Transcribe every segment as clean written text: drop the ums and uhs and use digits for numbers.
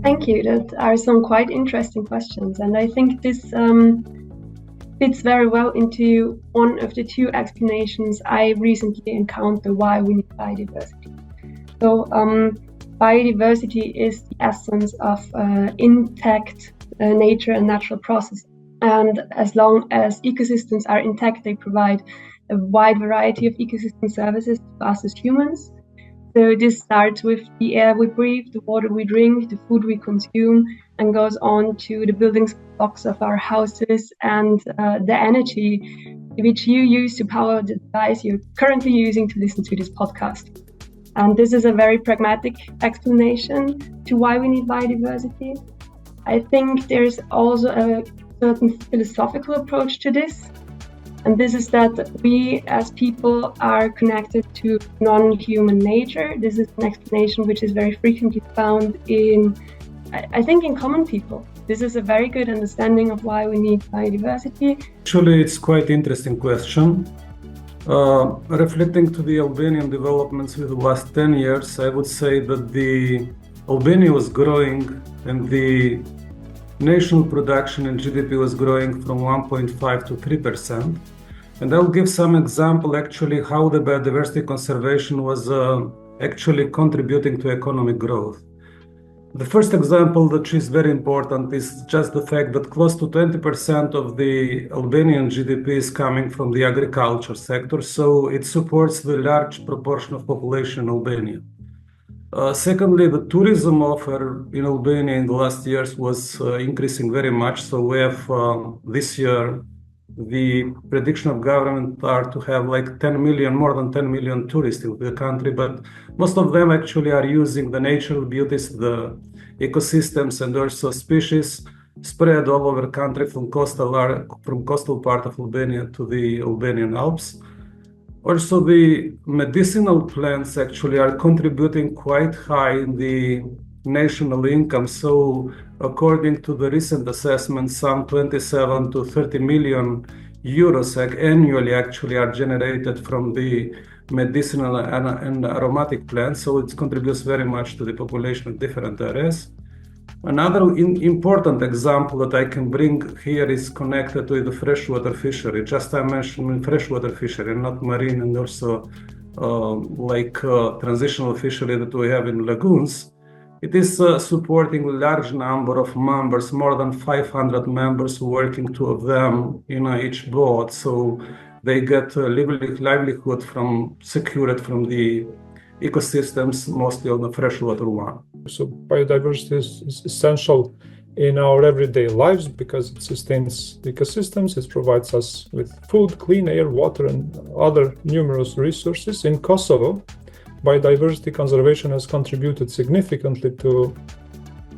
Thank you. That are some quite interesting questions, and I think this fits very well into one of the two explanations I recently encountered why we need biodiversity. So biodiversity is the essence of intact nature and natural processes. And as long as ecosystems are intact, they provide a wide variety of ecosystem services to us as humans. So this starts with the air we breathe, the water we drink, the food we consume, and goes on to the building blocks of our houses and the energy which you use to power the device you're currently using to listen to this podcast. And this is a very pragmatic explanation to why we need biodiversity. I think there's also a certain philosophical approach to this. And this is that we as people are connected to non-human nature. This is an explanation which is very frequently found in, I think, in common people. This is a very good understanding of why we need biodiversity. Actually, it's quite interesting question. Reflecting to the Albanian developments with the last 10 years, I would say that the Albania was growing and the national production and GDP was growing from 1.5 to 3%. And I'll give some example actually how the biodiversity conservation was actually contributing to economic growth. The first example that is very important is just the fact that close to 20% of the Albanian GDP is coming from the agriculture sector, so it supports the large proportion of population in Albania. Secondly, the tourism offer in Albania in the last years was increasing very much, so we have this year the prediction of government are to have like 10 million, more than 10 million tourists in the country, but most of them actually are using the natural beauties, the ecosystems and also species spread all over the country from coastal part of Albania to the Albanian Alps. Also, the medicinal plants actually are contributing quite high in the national income. So according to the recent assessment, some 27 to 30 million euros annually actually are generated from the medicinal and aromatic plants. So it contributes very much to the population of different areas. Another important example that I can bring here is connected to the freshwater fishery. Just I mentioned freshwater fishery, not marine, and also transitional fishery that we have in lagoons. It is supporting a large number of members, more than 500 members working, two of them in each boat. So they get a livelihood secured from the ecosystems, mostly on the freshwater one. So biodiversity is essential in our everyday lives because it sustains ecosystems, it provides us with food, clean air, water, and other numerous resources. In Kosovo, biodiversity conservation has contributed significantly to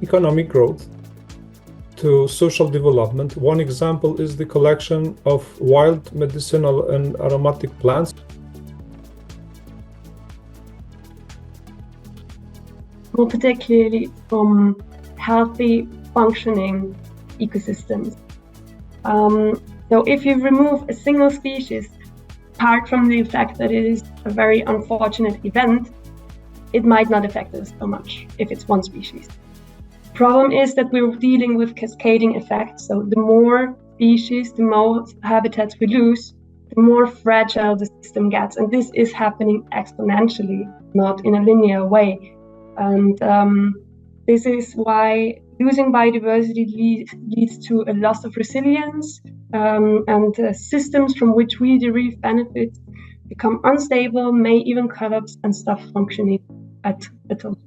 economic growth, to social development. One example is the collection of wild medicinal and aromatic plants. More particularly from healthy, functioning ecosystems. So if you remove a single species, apart from the fact that it is a very unfortunate event, it might not affect us so much if it's one species. The problem is that we're dealing with cascading effects. So the more species, the more habitats we lose, the more fragile the system gets. And this is happening exponentially, not in a linear way. And this is why losing biodiversity leads to a loss of resilience, and systems from which we derive benefits become unstable, may even collapse and stop functioning at all.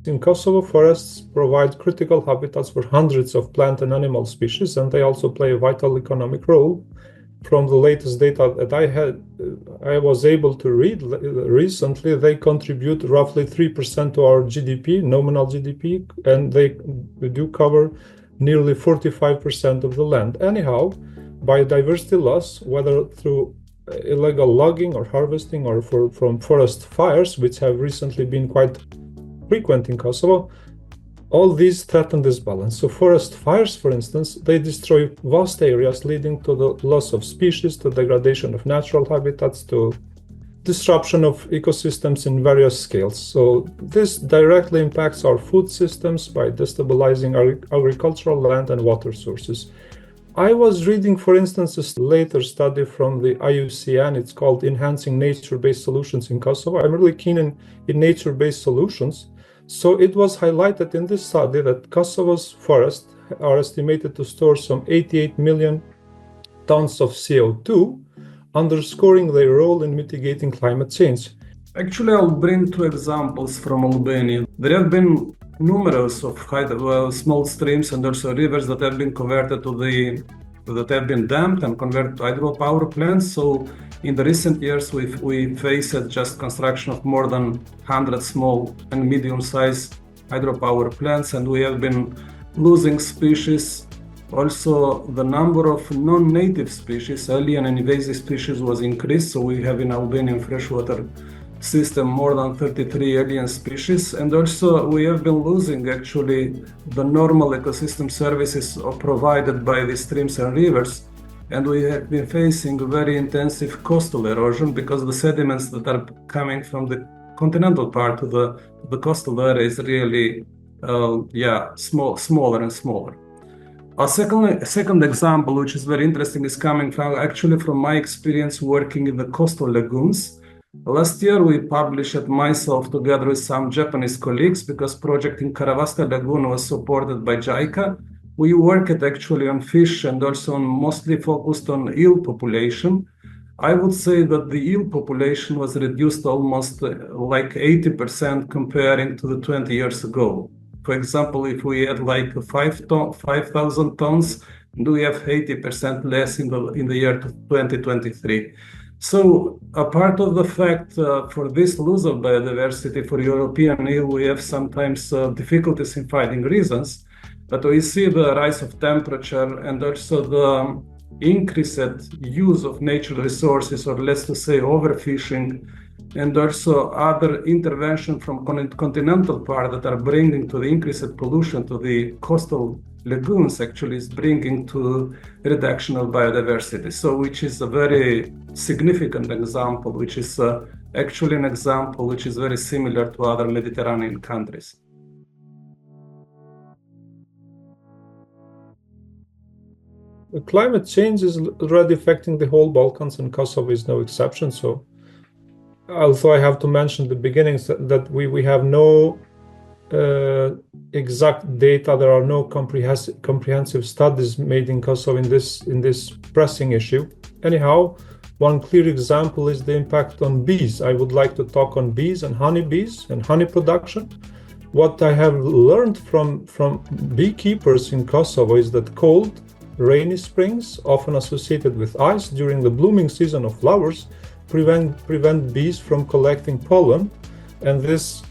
In Kosovo, forests provide critical habitats for hundreds of plant and animal species, and they also play a vital economic role. From the latest data that I was able to read recently, they contribute roughly 3% to our GDP, nominal GDP, and they do cover nearly 45% of the land. Anyhow, biodiversity loss, whether through illegal logging or harvesting or from forest fires, which have recently been quite frequent in Kosovo, all these threaten this balance. So forest fires, for instance, they destroy vast areas, leading to the loss of species, to degradation of natural habitats, to disruption of ecosystems in various scales. So this directly impacts our food systems by destabilizing our agricultural land and water sources. I was reading, for instance, a later study from the IUCN. It's called Enhancing Nature-Based Solutions in Kosovo. I'm really keen in nature-based solutions. So it was highlighted in this study that Kosovo's forests are estimated to store some 88 million tons of CO2, underscoring their role in mitigating climate change. Actually, I'll bring two examples from Albania. There have been numerous of small streams and also rivers that have been converted that have been dammed and converted to hydropower plants. So in the recent years, we faced just construction of more than 100 small and medium-sized hydropower plants, and we have been losing species. Also, the number of non-native species, alien and invasive species, was increased. So we have in Albanian freshwater system more than 33 alien species. And also we have been losing actually the normal ecosystem services provided by the streams and rivers. And we have been facing very intensive coastal erosion because the sediments that are coming from the continental part of the coastal area is really smaller and smaller. A second example, which is very interesting, is coming from my experience working in the coastal lagoons. Last year, we published myself together with some Japanese colleagues because project in Karavasta Lagoon was supported by JICA. We worked actually on fish and also mostly focused on eel population. I would say that the eel population was reduced almost like 80% comparing to the 20 years ago. For example, if we had like 5,000 tons, we have 80% less in the year 2023. So a part of the fact for this loss of biodiversity for European eel, we have sometimes difficulties in finding reasons, but we see the rise of temperature and also the increased use of natural resources, or let's say overfishing, and also other intervention from continental part that are bringing to the increased pollution to the coastal lagoons actually is bringing to reduction of biodiversity. So which is a very significant example, which is actually an example which is very similar to other Mediterranean countries. The climate change is already affecting the whole Balkans, and Kosovo is no exception. So although I have to mention the beginnings that we have no exact data, there are no comprehensive studies made in Kosovo in this pressing issue. Anyhow, one clear example is the impact on bees. I would like to talk on bees and honeybees and honey production. What I have learned from beekeepers in Kosovo is that cold, rainy springs, often associated with ice during the blooming season of flowers, prevent bees from collecting pollen, and this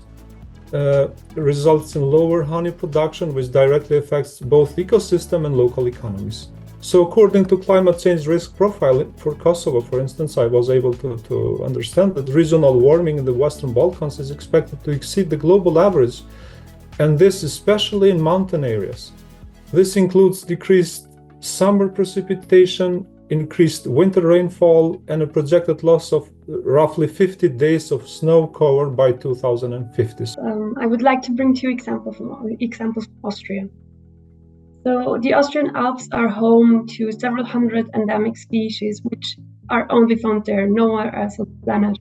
results in lower honey production, which directly affects both ecosystem and local economies. So according to climate change risk profile for Kosovo, for instance, I was able to understand that regional warming in the Western Balkans is expected to exceed the global average, and this especially in mountain areas. This includes decreased summer precipitation, increased winter rainfall, and a projected loss of roughly 50 days of snow cover by 2050. I would like to bring two examples from Austria. So the Austrian Alps are home to several hundred endemic species, which are only found there, nowhere else on the planet.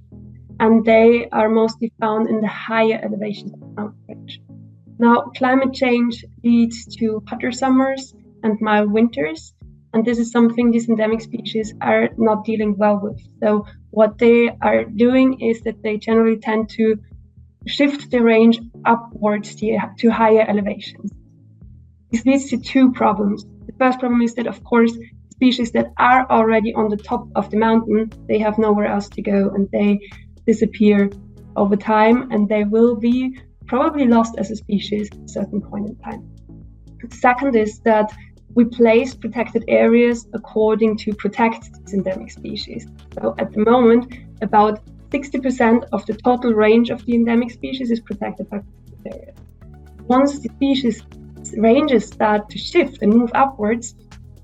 And they are mostly found in the higher elevations of the mountain range. Now, climate change leads to hotter summers and mild winters, and this is something these endemic species are not dealing well with. So what they are doing is that they generally tend to shift the range upwards to higher elevations. This leads to two problems. The first problem is that, of course, species that are already on the top of the mountain, they have nowhere else to go, and they disappear over time, and they will be probably lost as a species at a certain point in time. The second is that we place protected areas according to protect these endemic species. So at the moment, about 60% of the total range of the endemic species is protected by protected areas. Once the species ranges start to shift and move upwards,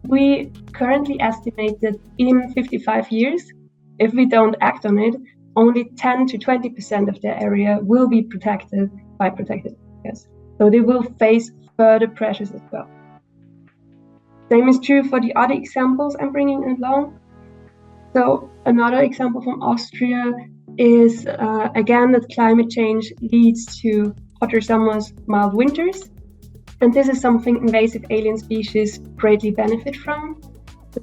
we currently estimate that in 55 years, if we don't act on it, only 10 to 20% of their area will be protected by protected areas. So they will face further pressures as well. Same is true for the other examples I'm bringing along. So another example from Austria is, again, that climate change leads to hotter summers, mild winters. And this is something invasive alien species greatly benefit from.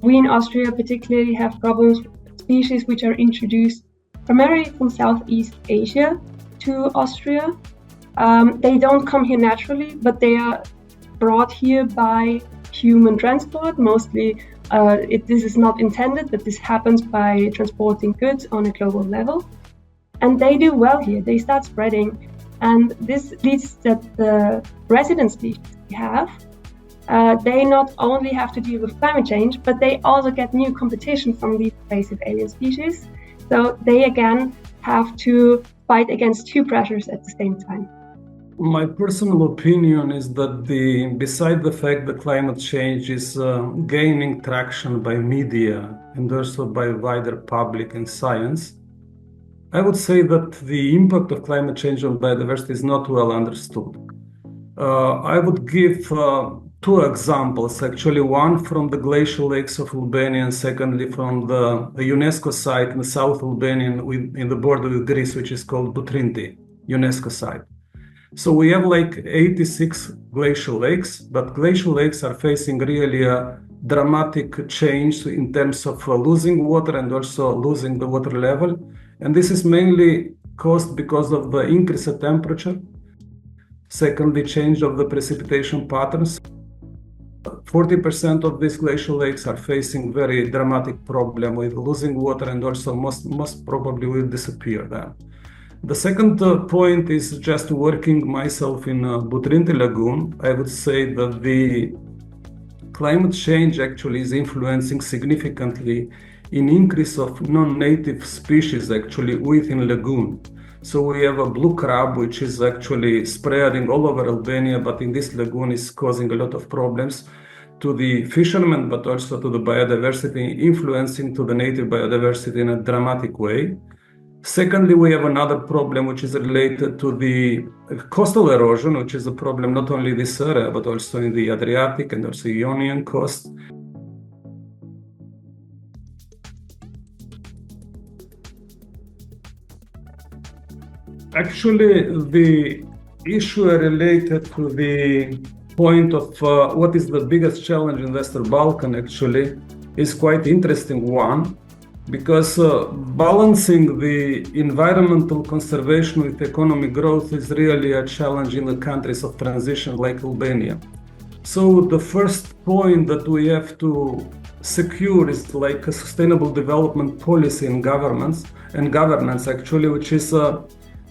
We in Austria particularly have problems with species which are introduced primarily from Southeast Asia to Austria. They don't come here naturally, but they are brought here by human transport. Mostly, this is not intended, but this happens by transporting goods on a global level. And they do well here. They start spreading. And this leads that the resident species we have, they not only have to deal with climate change, but they also get new competition from these invasive alien species. So they again have to fight against two pressures at the same time. My personal opinion is that beside the fact that climate change is gaining traction by media and also by wider public and science, I would say that the impact of climate change on biodiversity is not well understood. I would give two examples, actually, one from the glacial lakes of Albania and secondly from the UNESCO site in the South Albania in the border with Greece, which is called Butrinti, UNESCO site. So we have like 86 glacial lakes, but glacial lakes are facing really a dramatic change in terms of losing water and also losing the water level. And this is mainly caused because of the increase of temperature. Secondly, change of the precipitation patterns. 40% of these glacial lakes are facing very dramatic problem with losing water and also most probably will disappear then. The second point is just working myself in Butrinti Lagoon. I would say that the climate change actually is influencing significantly in increase of non-native species actually within lagoon. So we have a blue crab, which is actually spreading all over Albania, but in this lagoon is causing a lot of problems to the fishermen, but also to the biodiversity, influencing to the native biodiversity in a dramatic way. Secondly, we have another problem which is related to the coastal erosion, which is a problem not only in this area, but also in the Adriatic and also Ionian coast. Actually, the issue related to the point of what is the biggest challenge in Western Balkan actually is quite interesting one, because balancing the environmental conservation with economic growth is really a challenge in the countries of transition like Albania. So the first point that we have to secure is like a sustainable development policy in governance actually, which is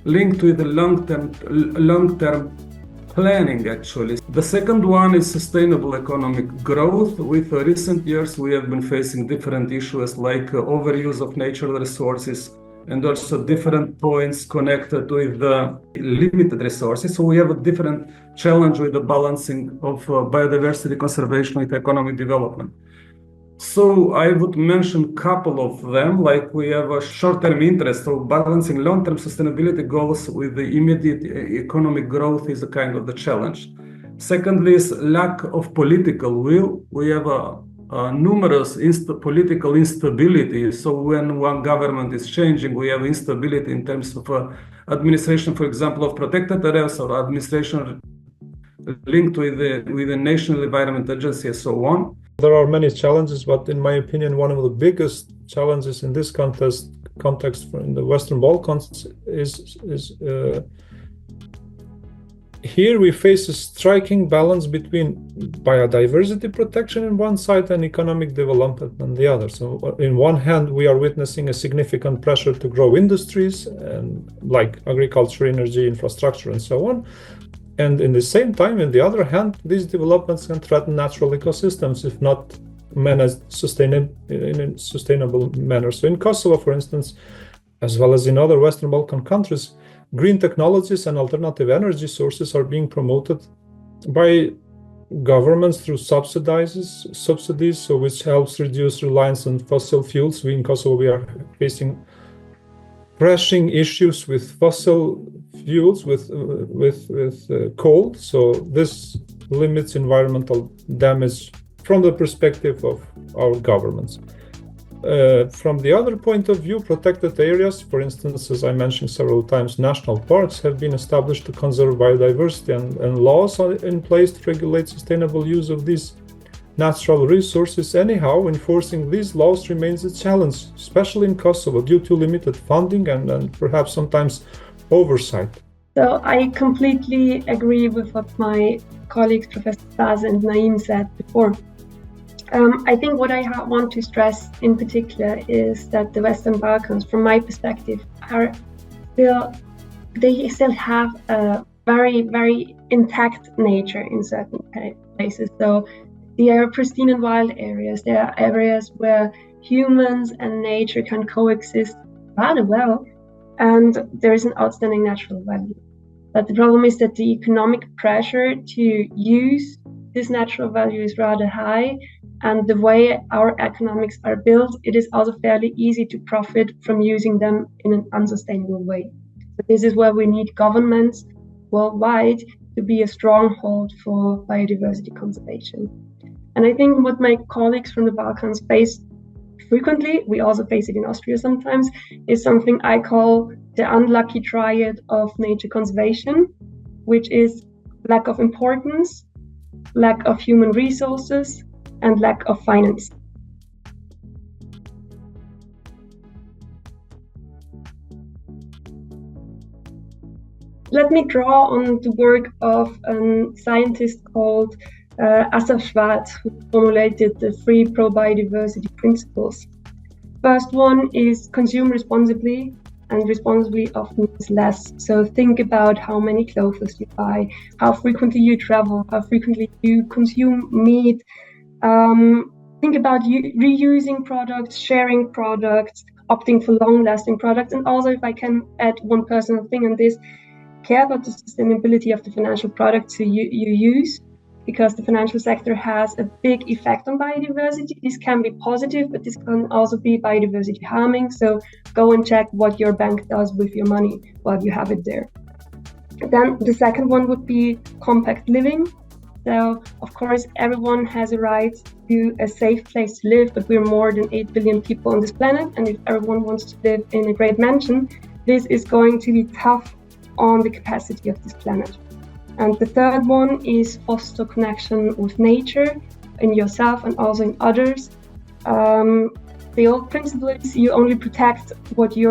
linked with the long-term planning actually. The second one is sustainable economic growth. With recent years, we have been facing different issues like overuse of natural resources and also different points connected with the limited resources. So we have a different challenge with the balancing of biodiversity conservation with economic development. So I would mention a couple of them, like we have a short-term interest of balancing long-term sustainability goals with the immediate economic growth is a kind of the challenge. Secondly is lack of political will. We have numerous political instability. So when one government is changing, we have instability in terms of administration, for example, of protected areas or administration linked with the National Environment Agency and so on. There are many challenges, but in my opinion, one of the biggest challenges in this context in the Western Balkans is here we face a striking balance between biodiversity protection on one side and economic development on the other. So in one hand, we are witnessing a significant pressure to grow industries and like agriculture, energy, infrastructure, and so on. And in the same time, on the other hand, these developments can threaten natural ecosystems if not managed in a sustainable manner. So in Kosovo, for instance, as well as in other Western Balkan countries, green technologies and alternative energy sources are being promoted by governments through subsidies, so which helps reduce reliance on fossil fuels. We in Kosovo, we are facing crashing issues with fossil fuels, with coal. So this limits environmental damage from the perspective of our governments. From the other point of view, protected areas, for instance, as I mentioned several times, national parks have been established to conserve biodiversity, and laws are in place to regulate sustainable use of these natural resources. Anyhow, enforcing these laws remains a challenge, especially in Kosovo, due to limited funding and perhaps sometimes oversight. So I completely agree with what my colleagues, Professor Spase and Naim, said before. I think what I want to stress in particular is that the Western Balkans, from my perspective, they still have a very, very intact nature in certain places. So they are pristine and wild areas. They are areas where humans and nature can coexist rather well, and there is an outstanding natural value. But the problem is that the economic pressure to use this natural value is rather high, and the way our economics are built, it is also fairly easy to profit from using them in an unsustainable way. So this is where we need governments worldwide to be a stronghold for biodiversity conservation. And I think what my colleagues from the Balkans face frequently, we also face it in Austria sometimes, is something I call the unlucky triad of nature conservation, which is lack of importance, lack of human resources, and lack of finance. Let me draw on the work of a scientist called Asaf Schwarz, who formulated the 3 pro-biodiversity principles. First one is consume responsibly, and responsibly often means less. So think about how many clothes you buy, how frequently you travel, how frequently you consume meat. Think about reusing products, sharing products, opting for long-lasting products. And also, if I can add one personal thing on this, care about the sustainability of the financial products you use, because the financial sector has a big effect on biodiversity. This can be positive, but this can also be biodiversity harming. So go and check what your bank does with your money while you have it there. Then the second one would be compact living. So, of course, everyone has a right to a safe place to live, but we're more than 8 billion people on this planet. And if everyone wants to live in a great mansion, this is going to be tough on the capacity of this planet. And the third one is foster connection with nature, in yourself and also in others. The old principle is you only protect what you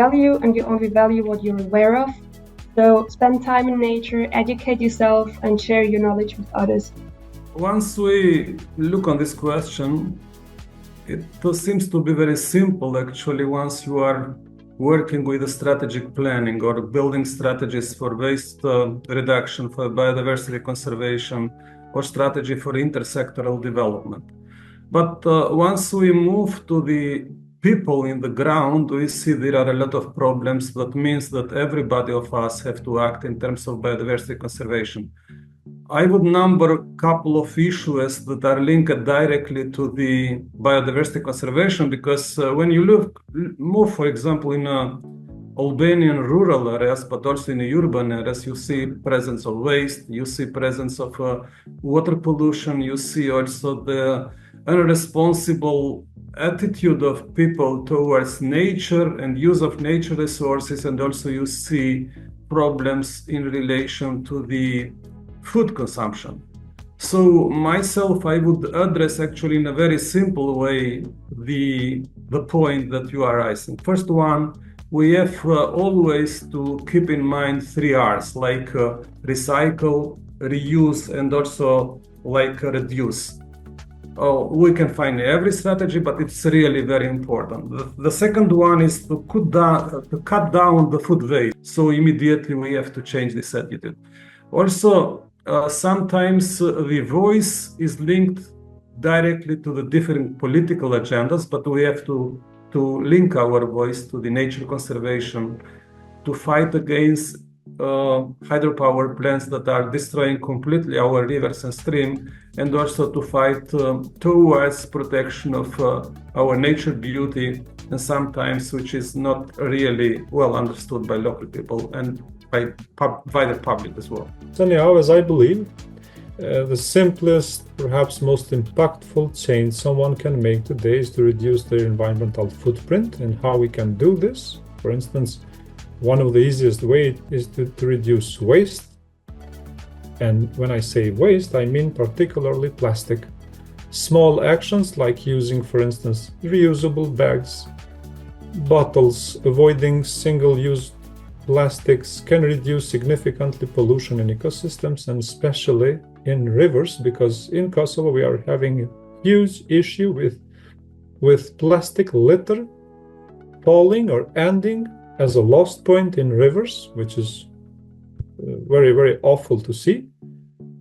value, and you only value what you're aware of. So spend time in nature, educate yourself, and share your knowledge with others. Once we look on this question, it seems to be very simple actually once you are working with a strategic planning or building strategies for waste reduction, for biodiversity conservation, or strategy for intersectoral development. But once we move to the people in the ground, we see there are a lot of problems. That means that everybody of us have to act in terms of biodiversity conservation. I would number a couple of issues that are linked directly to the biodiversity conservation, because when you move, for example, in Albanian rural areas, but also in urban areas, you see presence of waste, you see presence of water pollution, you see also the irresponsible attitude of people towards nature and use of nature resources, and also you see problems in relation to the food consumption. So myself, I would address actually in a very simple way the point that you are raising. First one, we have always to keep in mind 3 R's, like recycle, reuse, and also like reduce. We can find every strategy, but it's really very important. The second one is to cut down the food waste. So immediately we have to change this attitude. Also, sometimes the voice is linked directly to the different political agendas, but we have to link our voice to the nature conservation, to fight against hydropower plants that are destroying completely our rivers and streams, and also to fight towards protection of our nature beauty and sometimes which is not really well understood by local people and by the public as well. So anyhow, as I believe, the simplest, perhaps most impactful change someone can make today is to reduce their environmental footprint. And how we can do this? For instance, one of the easiest ways is to reduce waste. And when I say waste, I mean particularly plastic. Small actions like using, for instance, reusable bags, bottles, avoiding single-use plastics can reduce significantly pollution in ecosystems and especially in rivers, because in Kosovo we are having a huge issue with plastic litter falling or ending as a lost point in rivers, which is very, very awful to see.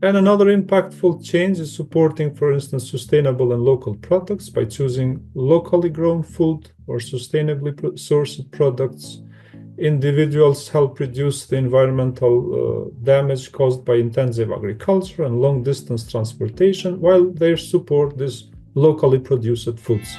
And another impactful change is supporting, for instance, sustainable and local products by choosing locally grown food or sustainably sourced products. Individuals help reduce the environmental damage caused by intensive agriculture and long-distance transportation, while they support these locally produced foods.